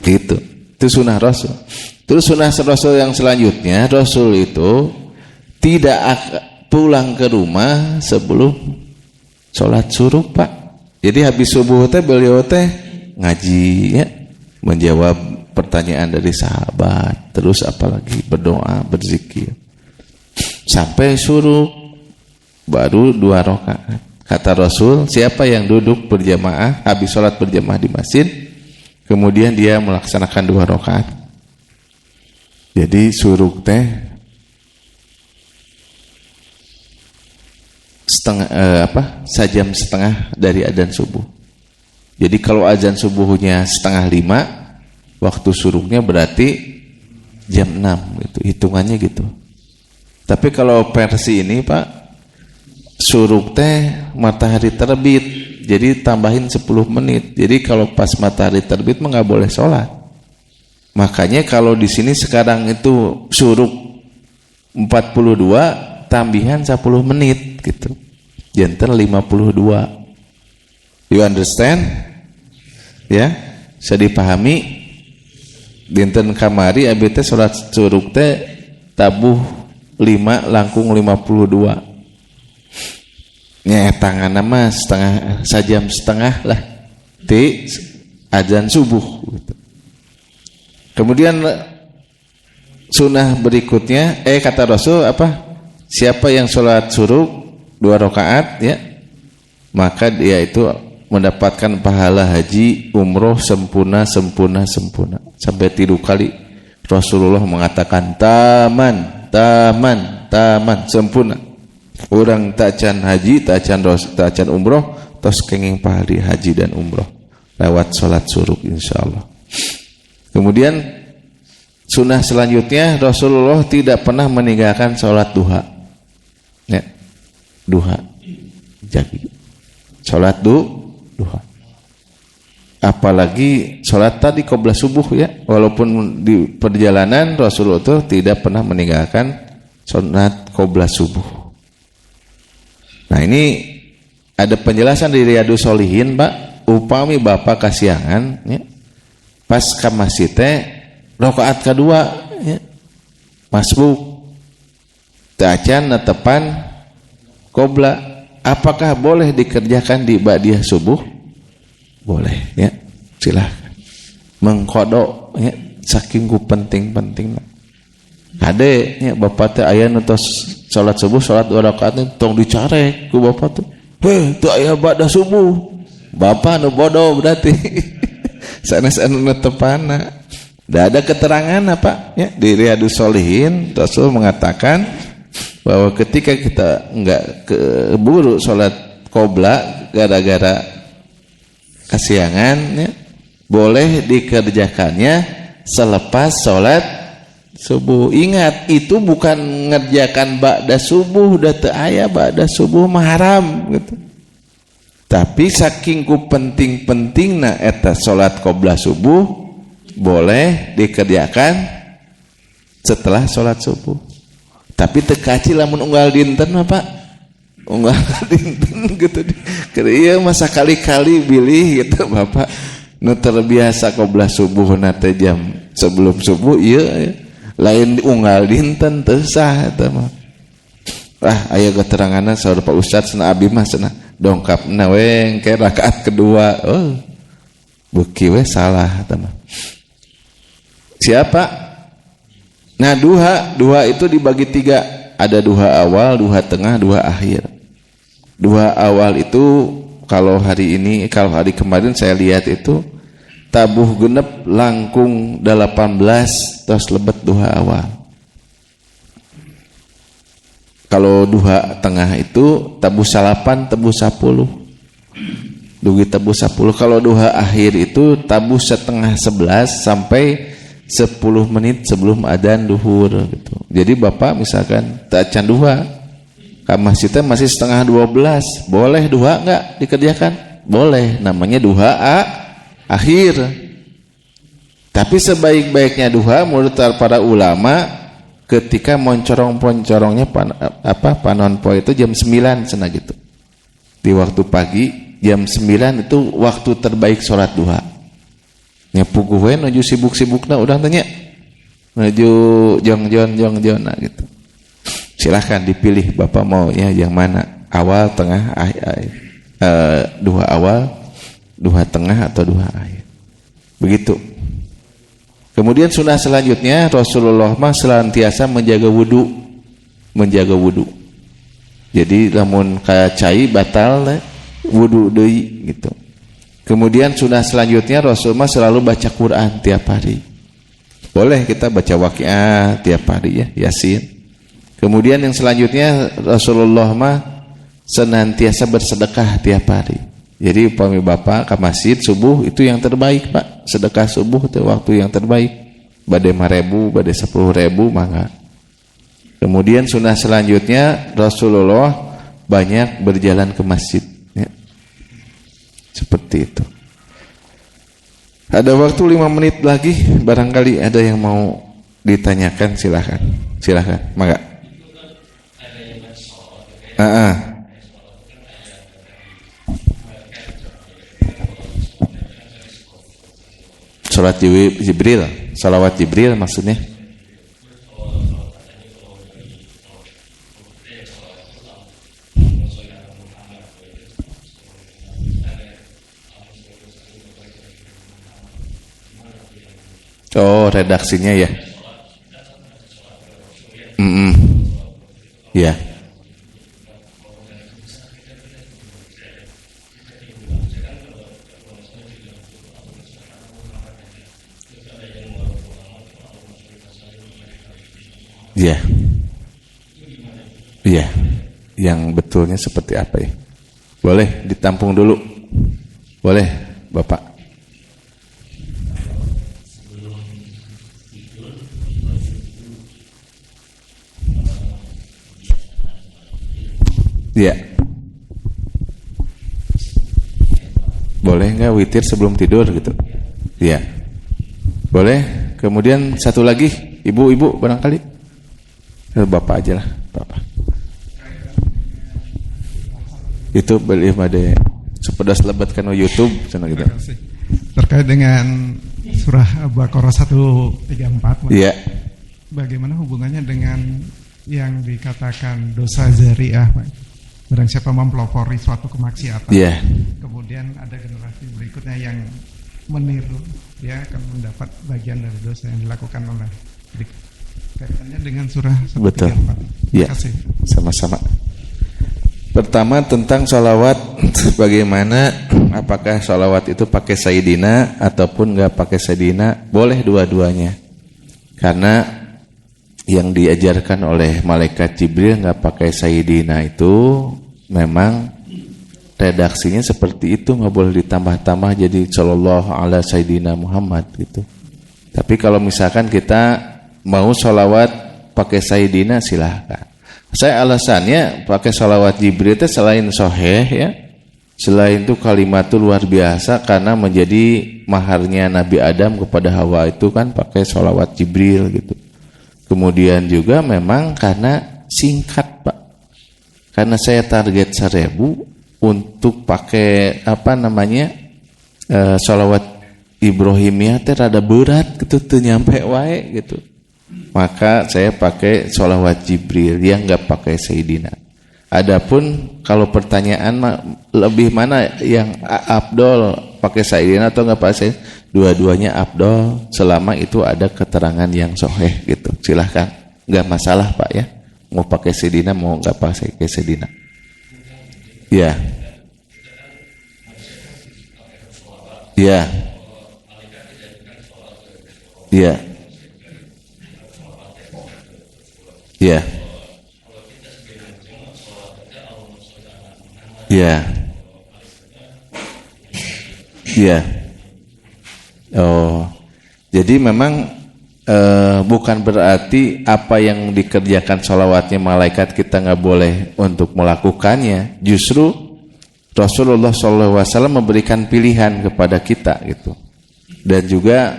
S1: gitu. Itu sunnah Rasul. Terus sunnah Rasul yang selanjutnya, Rasul itu tidak pulang ke rumah sebelum sholat subuh Pak. Jadi habis subuh teh beliau teh ngaji ya, menjawab pertanyaan dari sahabat, terus apalagi berdoa berzikir sampai suruh baru 2 rakaat. Kata Rasul, siapa yang duduk berjamaah habis sholat berjamaah di masjid kemudian dia melaksanakan 2 rakaat, jadi suruh teh sajam setengah dari adzan subuh. Jadi kalau adzan subuhnya 4:30, waktu suruhnya berarti jam 6 gitu, hitungannya gitu. Tapi kalau versi ini Pak, suruh teh matahari terbit, jadi tambahin 10 menit. Jadi kalau pas matahari terbit mah nggak boleh sholat. Makanya kalau di sini sekarang itu suruh 42, tambahan 10 menit gitu. Janten 52. You understand? Ya, bisa dipahami. Dinten kamari abi teh salat suruh teh tabuh 5 langkung 52. Nya tanganna mah sajam setengah lah ti azan subuh gitu. Kemudian sunnah berikutnya kata Rasul apa? Siapa yang sholat suruh 2 rakaat ya, maka dia itu mendapatkan pahala haji umroh sempurna sampai 3 kali Rasulullah mengatakan taman sempurna. Orang tacan haji, tacan umroh, tos kenging pahala haji dan umroh lewat sholat suruh insyaallah. Kemudian sunnah selanjutnya, Rasulullah tidak pernah meninggalkan sholat duha ya, duha jadi sholat duha, apalagi sholat tadi qabla subuh ya, walaupun di perjalanan Rasulullah itu tidak pernah meninggalkan sholat qabla subuh. Nah ini ada penjelasan di Riyadhus Shalihin Pak, upami bapak kasiangan ya, pas ka masjid teh rakaat kedua ya, masbuk tacan netepan qobla, apakah boleh dikerjakan di ba'diyah subuh? Boleh ya, silahkan mengkodok ya, saking ku penting-penting ade ya, bapak teh aya nu tos salat subuh salat 2 rakaat tong dicarek ku bapak teh, teu aya ba'da subuh, bapak nu bodoh berarti sanes anu netepana. Tidak ada keterangan apa ya di Riyadhus Shalihin. Rasul mengatakan bahwa ketika kita enggak keburu sholat qobla gara-gara kesiangan ya, boleh dikerjakannya selepas sholat subuh. Ingat, itu bukan ngerjakan ba'da subuh, udah teu aya ba'da subuh mah haram gitu. Tapi saking ku penting-pentingna eta sholat qobla subuh boleh dikerjakan setelah sholat subuh. Tapi tekaci lamun unggal dinten apa? Unggal dinten gitu. Iya masa kali-kali bilih gitu bapak. Nu terbiasa qobla subuh nate jam sebelum subuh iya. Lain unggal dinten teu sah eta mah. Aya keteranganna saur Pak Ustaz cenah abi mah cenah dongkapna we engke rakaat kedua. Oh. Beuki we salah eta mah. Siapa? Nah duha itu dibagi 3. Ada duha awal, duha tengah, duha akhir. Duha awal itu kalau hari kemarin saya lihat itu tabuh genep langkung 18 tos lebet duha awal. Kalau duha tengah itu tabuh 8 tabuh 10. Dugi tabuh 10. Kalau duha akhir itu tabuh setengah 11 sampai 10 menit sebelum adzan duhur gitu. Jadi bapak misalkan tacan duha Ke masjidnya masih setengah 12, boleh duha nggak dikerjakan? Boleh, namanya duha akhir. Tapi sebaik-baiknya duha menurut para ulama ketika moncorong-poncorongnya panon poe itu jam 9 cenah gitu. Di waktu pagi jam 9 itu waktu terbaik sholat duha. Nya puguh we nuju sibuk-sibukna urang tanya. Nuju jong-jon nah gitu. Silahkan dipilih Bapak mau ya yang mana? Awal, tengah, akhir. Duha awal, duha tengah atau duha akhir. Begitu. Kemudian sunnah selanjutnya Rasulullah mah senantiasa menjaga wudu. Jadi lamun kayak cai batal wudu deui gitu. Kemudian sunnah selanjutnya Rasulullah selalu baca Quran tiap hari. Boleh kita baca Waqiah tiap hari ya, Yasin. Kemudian yang selanjutnya Rasulullah mah senantiasa bersedekah tiap hari. Jadi upami Bapak ke masjid subuh itu yang terbaik Pak. Sedekah subuh itu waktu yang terbaik. Bade 5.000, bade 10.000 mangga. Kemudian sunnah selanjutnya Rasulullah banyak berjalan ke masjid ya. Seperti itu. Ada waktu 5 menit lagi, barangkali ada yang mau ditanyakan, silakan. Mangga. Salat Jibril, salawat Jibril maksudnya. Oh, redaksinya ya. Ya. Ya. Iya. Yang betulnya seperti apa ya? Boleh ditampung dulu. Boleh, Bapak. Iya. Boleh nggak witir sebelum tidur gitu? Iya. Boleh. Kemudian satu lagi, ibu-ibu barangkali. Bapak aja lah, Bapak. Itu beli made sepedas lebat kan YouTube sana gitu.
S3: Terkait dengan surah Al-Baqarah 134.
S1: Iya.
S3: Bagaimana hubungannya dengan yang dikatakan dosa zari'ah, Pak? Barang siapa mempelopori suatu kemaksiatan, kemudian ada generasi berikutnya yang meniru, dia akan mendapat bagian dari dosa yang dilakukan oleh kaitannya dengan surah 134.
S1: Betul.
S3: Terima kasih.
S1: Sama-sama. Pertama tentang sholawat, bagaimana apakah sholawat itu pakai Sayyidina ataupun nggak pakai Sayyidina? Boleh dua-duanya, karena yang diajarkan oleh malaikat Jibril nggak pakai Sayyidina itu memang redaksinya seperti itu, nggak boleh ditambah-tambah jadi sallallahu ala Sayyidina Muhammad gitu. Tapi kalau misalkan kita mau sholawat pakai Sayyidina silahkan. Saya alasannya pakai sholawat Jibril itu selain sahih ya, selain itu kalimat itu luar biasa karena menjadi maharnya Nabi Adam kepada Hawa itu kan pakai sholawat Jibril gitu. Kemudian juga memang karena singkat Pak, karena saya target 1.000 untuk pakai sholawat Ibrahimiyah itu rada berat gitu, tuh nyampe wae gitu. Maka saya pakai sholawat Jibril yang nggak pakai Sayyidina. Adapun kalau pertanyaan lebih mana yang afdol, pakai Sayyidina atau nggak pakai Sayyidina? Dua-duanya afdol selama itu ada keterangan yang sahih gitu. Silahkan, nggak masalah Pak ya. Mau pakai Sayyidina mau nggak pakai Sayyidina. Ya. Ya. Ya. Ya. Ya. Ya. Oh, jadi memang bukan berarti apa yang dikerjakan sholawatnya malaikat kita nggak boleh untuk melakukannya. Justru Rasulullah SAW memberikan pilihan kepada kita gitu. Dan juga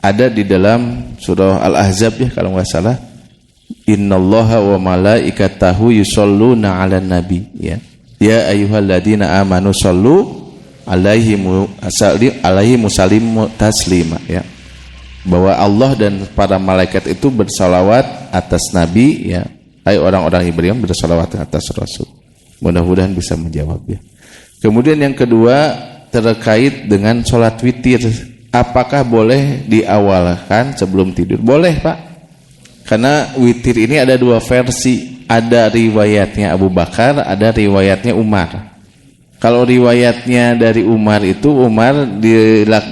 S1: ada di dalam surah Al-Ahzab ya kalau nggak salah, innallaha wa malaikatahu yusholluna 'alan nabi ya. Ya ayyuhalladzina amanu shollu alaihi musallimu taslima ya. Bahwa Allah dan para malaikat itu bersalawat atas Nabi ya. Hai orang-orang yang beriman bersalawat atas Rasul. Mudah-mudahan bisa menjawab ya. Kemudian yang kedua terkait dengan sholat witir. Apakah boleh diawalkan sebelum tidur? Boleh Pak. Karena witir ini ada dua versi. Ada riwayatnya Abu Bakar, ada riwayatnya Umar. Kalau riwayatnya dari Umar itu, Umar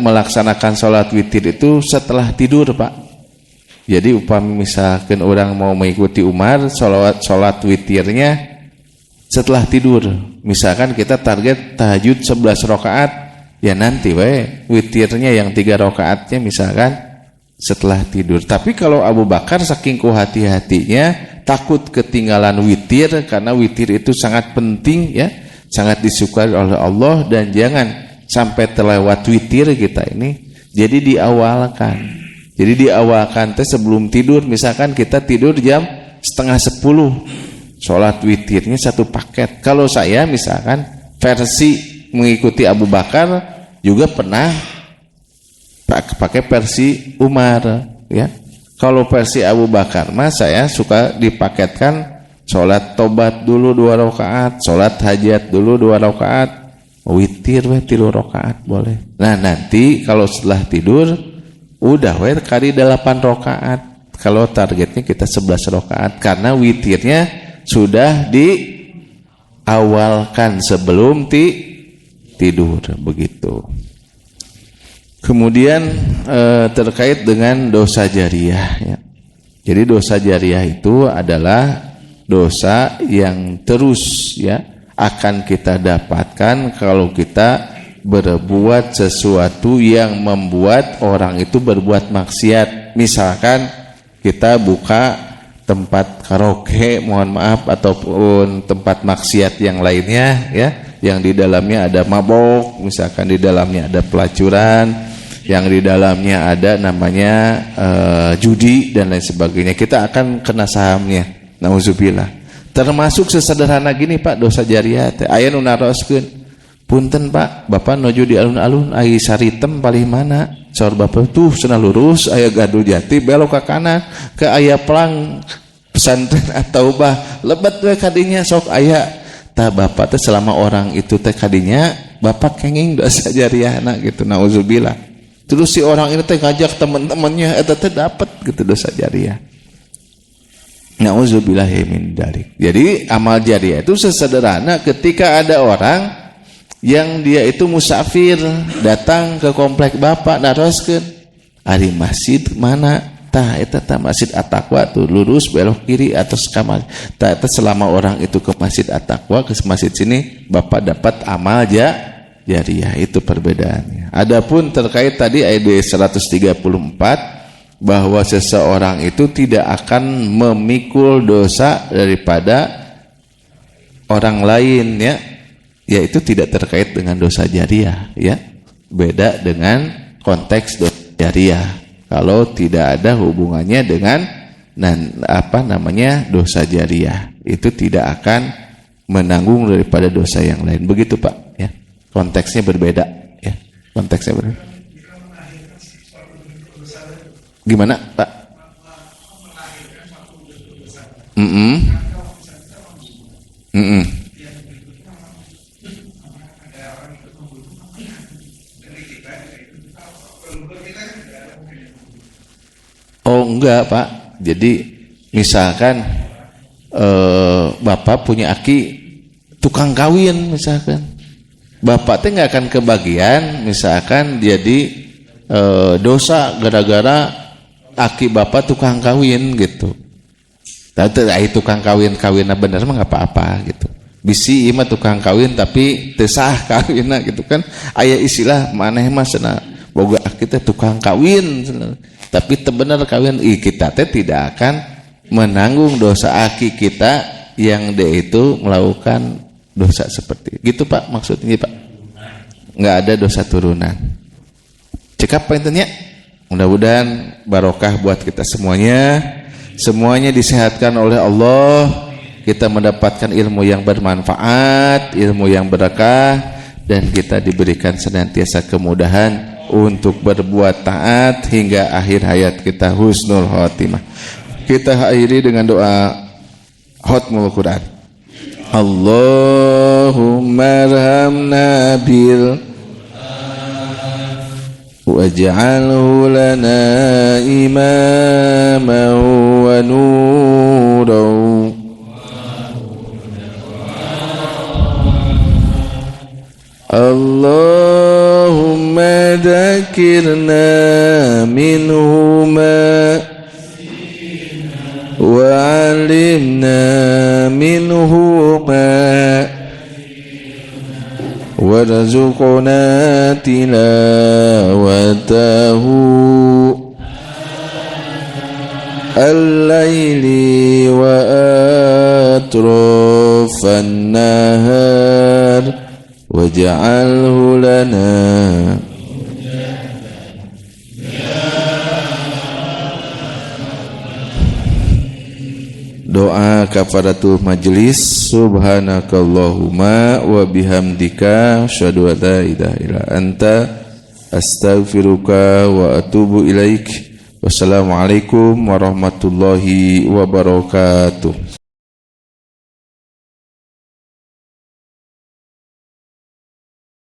S1: melaksanakan sholat witir itu setelah tidur Pak. Jadi upami misalkan orang mau mengikuti Umar, sholat witirnya setelah tidur. Misalkan kita target tahajud 11 rakaat, ya nanti witirnya yang 3 rakaatnya misalkan setelah tidur. Tapi kalau Abu Bakar saking hati-hatinya takut ketinggalan witir, karena witir itu sangat penting ya, sangat disukai oleh Allah, dan jangan sampai terlewat witir kita ini. Jadi diawalkan teh sebelum tidur. Misalkan kita tidur jam 9:30, sholat witirnya 1 paket. Kalau saya misalkan versi mengikuti Abu Bakar, juga pernah pakai versi Umar ya. Kalau versi Abu Bakar mah saya suka dipaketkan sholat tobat dulu 2 rakaat, sholat hajat dulu 2 rakaat, witir 3 rakaat boleh. Nah nanti kalau setelah tidur udah kali 8 rakaat. Kalau targetnya kita 11 rakaat, karena witirnya sudah diawalkan sebelum tidur begitu. Kemudian terkait dengan dosa jariyah ya. Jadi dosa jariyah itu adalah dosa yang terus ya akan kita dapatkan kalau kita berbuat sesuatu yang membuat orang itu berbuat maksiat. Misalkan kita buka tempat karaoke, mohon maaf, ataupun tempat maksiat yang lainnya ya, yang di dalamnya ada mabok, misalkan di dalamnya ada pelacuran, yang di dalamnya ada namanya judi dan lain sebagainya. Kita akan kena sahamnya. Nauzubillah. Termasuk sesederhana gini Pak, dosa jariyah teh aya nu naroskeun. Punten Pak, Bapak nuju di alun-alun ai saritem paling mana? Saur Bapak tuh cenah lurus aya Gadul Jati, belok ke kanan ke aya pelang pesantren At-Taubah. Lebet we kadinya sok aya. Tah Bapak teh selama orang itu teh kadinya Bapak kenging dosa jariyahna gitu. Nauzubillah. Terus si orang ini teh ngajak teman-temannya eta teh dapat gitu dosa jariyah. Nauzubillahi min dzalik. Jadi amal jariyah itu sesederhana ketika ada orang yang dia itu musafir datang ke komplek Bapak naroskeun, ari masjid mana? Tah eta tah Masjid At-Taqwa tuh, lurus belok kiri atas kamar. Tah eta selama orang itu ke Masjid At-Taqwa, ke masjid sini Bapak dapat amal jariyah. Itu perbedaannya. Adapun terkait tadi ayat 134 bahwa seseorang itu tidak akan memikul dosa daripada orang lain ya, yaitu tidak terkait dengan dosa jariyah ya. Beda dengan konteks dosa jariyah. Kalau tidak ada hubungannya dengan dosa jariyah, itu tidak akan menanggung daripada dosa yang lain. Begitu Pak ya. Konteksnya berbeda ya. Konteksnya berbeda. Gimana Pak? Oh enggak Pak. Jadi misalkan Bapak punya aki tukang kawin misalkan, Bapak teh nggak akan kebagian misalkan jadi dosa gara-gara aki Bapak tukang kawin gitu. Tapi tukang kawinna bener mah nggak apa-apa gitu. Bisi mah tukang kawin tapi teu sah kawinna gitu kan. Aya istilah maneh mah cenah boga kita tukang kawin, tapi benar kawin kita teh tidak akan menanggung dosa aki kita yang dia itu melakukan dosa seperti gitu Pak, maksudnya Pak nggak ada dosa turunan. Cekap apa intinya? Mudah-mudahan barokah buat kita semuanya disehatkan oleh Allah, kita mendapatkan ilmu yang bermanfaat, ilmu yang berkah, dan kita diberikan senantiasa kemudahan untuk berbuat taat hingga akhir hayat kita husnul khotimah. Kita akhiri dengan doa khatmul Quran. Allahumma arhamna bil waj'alhu lana imaman wa nuran Allahumma dzakirna minhu ma wa 'allimna minhu ma warzuqna tilawatahu al-laili wa atrafan nahar waj'alhu lana doa kafaratul majlis. Subhanakallahumma wa bihamdika asyhadu an la ilaha illa anta astaghfiruka wa atubu ilaik. Wassalamualaikum warahmatullahi wabarakatuh.